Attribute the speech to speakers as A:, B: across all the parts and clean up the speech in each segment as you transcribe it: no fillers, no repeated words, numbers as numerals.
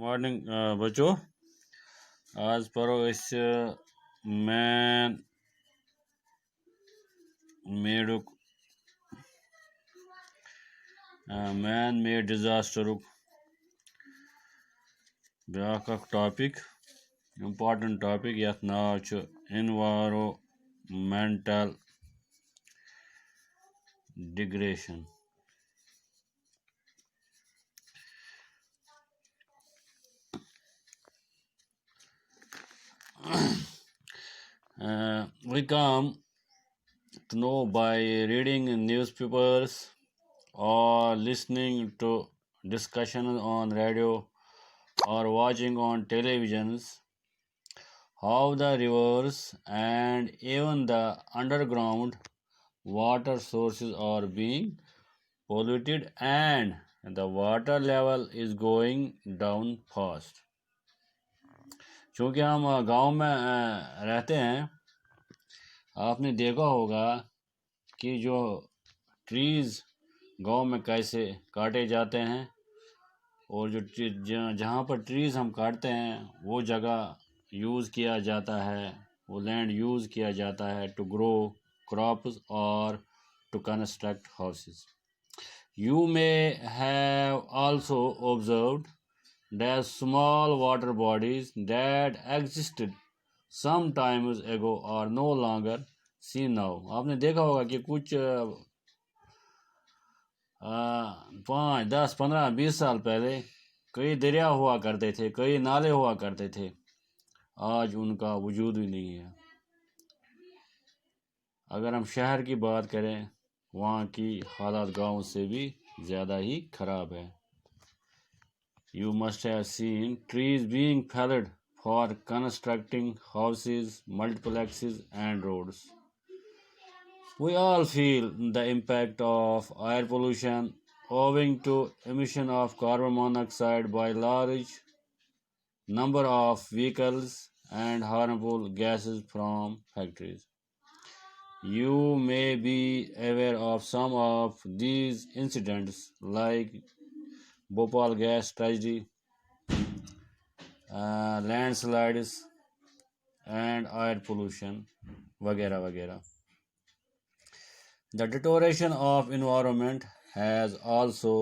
A: Morning बच्चों आज पढ़ो इस मैन मेडुक मैन मेड डिजास्टरुक ब्याक टॉपिक इम्पॉर्टेंट टॉपिक यथ नाव छु environmental degradation. We come to know by reading newspapers or listening to discussions on radio or watching on televisions how the rivers and even the underground water sources are being polluted and the water level is going down fast। चूँकि हम गांव में रहते हैं, आपने देखा होगा कि जो ट्रीज़ गांव में कैसे काटे जाते हैं और जो जहाँ पर ट्रीज़ हम काटते हैं वो जगह यूज़ किया जाता है, वो लैंड यूज़ किया जाता है टू ग्रो क्रॉप्स और to construct houses. You may have also observed that small water bodies that existed some times ago are no longer seen now। आपने देखा होगा कि कुछ 5, 10, 15, 20 साल पहले कई दरिया हुआ करते थे, कई नाले हुआ करते थे, आज उनका वजूद ही नहीं है। अगर हम शहर की बात करें, वहाँ की हालात गांव से भी ज़्यादा ही ख़राब है। You must have seen trees being felled for constructing houses, multiplexes and roads। We all feel the impact of air pollution owing to emission of carbon monoxide by large number of vehicles and harmful gases from factories। You may be aware of some of these incidents like Bhopal gas tragedy, landslides and air pollution वगैरह वगैरह। The deterioration of environment has also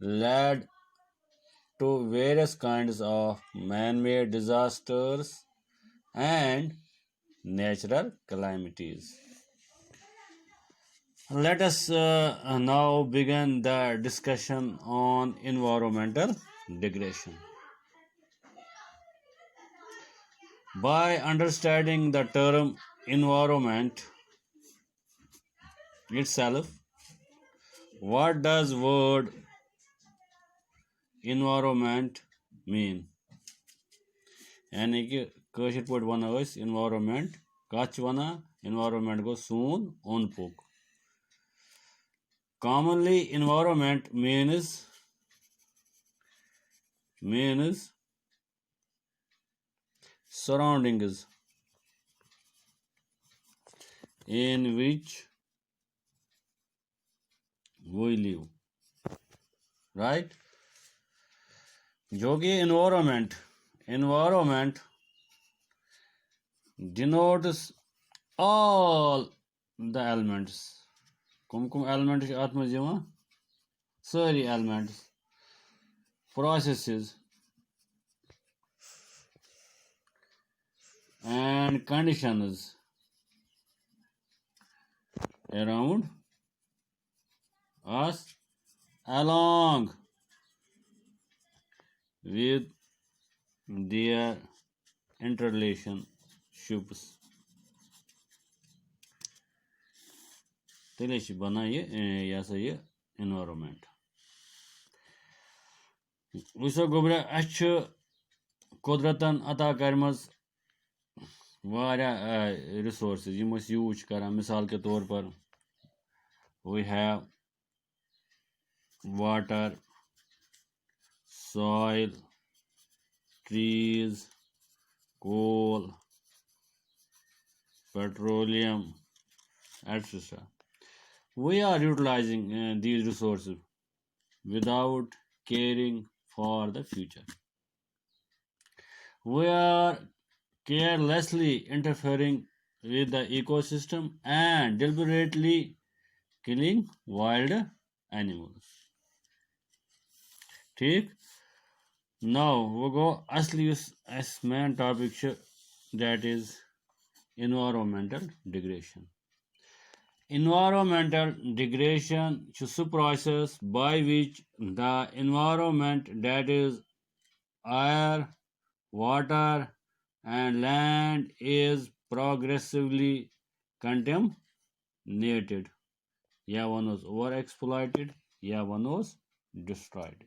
A: led to various kinds of man-made disasters and natural calamities। Let us now begin the discussion on environmental degradation। By understanding the term environment itself, what does word environment mean؟ यानी कि कٲشِر पٲٹھۍ वनो أسۍ environment कत्ھ چھِ वनान environment go Son اوٚنٛد پوٚک۔ Commonly environment means surroundings in which we live, right? जो कि environment denotes all the elements। Come elements چھِ اَتھ منٛز یِوان؟ سٲری elements, processes and conditions around us along with their interrelationships۔ تیٚلے چھِ بنان یہِ ہسا یہِ environment۔ وٕچھو گوٚبرا، اَسہِ چھُ قۄدرتن عطا کَرِمَژ واریاہ رِسورسِز یِم أسۍ یوٗز چھِ کران۔ مِثال کے طور پر we have water, soil, trees, coal, petroleum, etc۔ We are utilizing these resources without caring for the future. We are carelessly interfering with the ecosystem and deliberately killing wild animals. ٹھیک now we go اصلی یُس اَسہِ مین topic چھُ that is environmental degradation. Environmental degradation is a process by which the environment, that is air, water and land, is progressively contaminated. یا وَنوس over exploited یا وَنوس destroyed.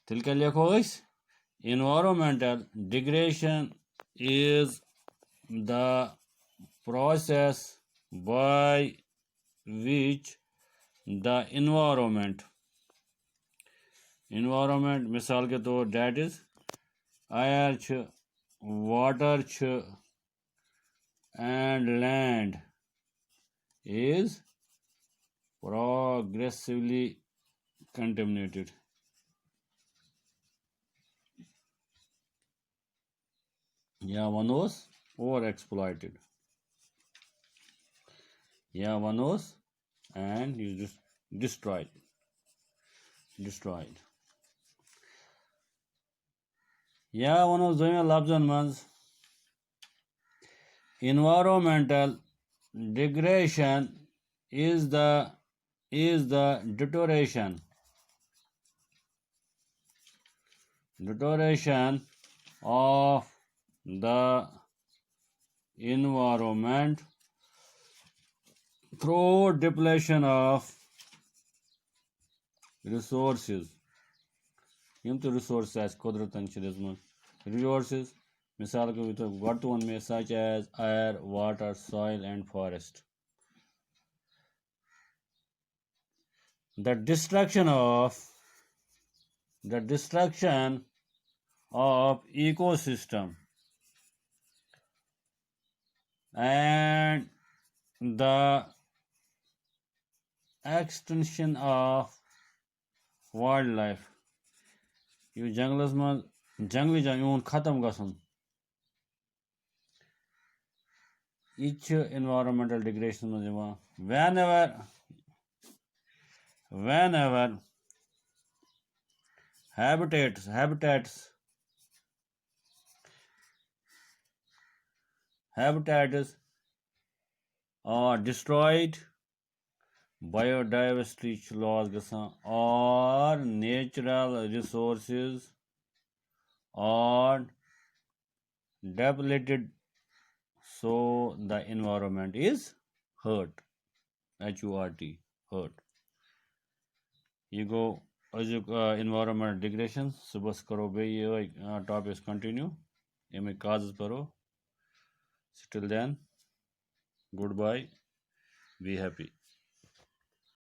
A: تیٚلہِ کیٛاہ لیکھو أسۍ environmental degradation is the process by which the environment مثال کے طور that is air چھُ water چھُ and land is progressively contaminated. یا وَنوس over exploited یا وَنوس and is destroyed. یا وَنوس دوٚیمٮ۪ن لفظن منٛز environmental degradation is the deterioration of the environment through depletion of resources. یِم تہِ resources آسہِ قۄدرتن چھِ دِژمٕژ resources مثال کے طور گۄڈٕ تہِ ووٚن مےٚ such as air, water, soil and forest. The destruction of ecosystem and the extinction of wildlife. یہِ جنگلس منٛز جنگلی جانور ختم گژھُن یہِ تہِ چھُ environmental degradation منٛز یِوان. Whenever habitats are destroyed, biodiversity چھُ loss گژھان, or natural resources are depleted, so the environment is hurt. HURT, hurt. یہ گوٚو أزیُک environmental degradation. صُبحس کرو بیٚیہِ یِہوٚے topics continue ییٚمِکۍ causes pro. Till then, goodbye, be happy.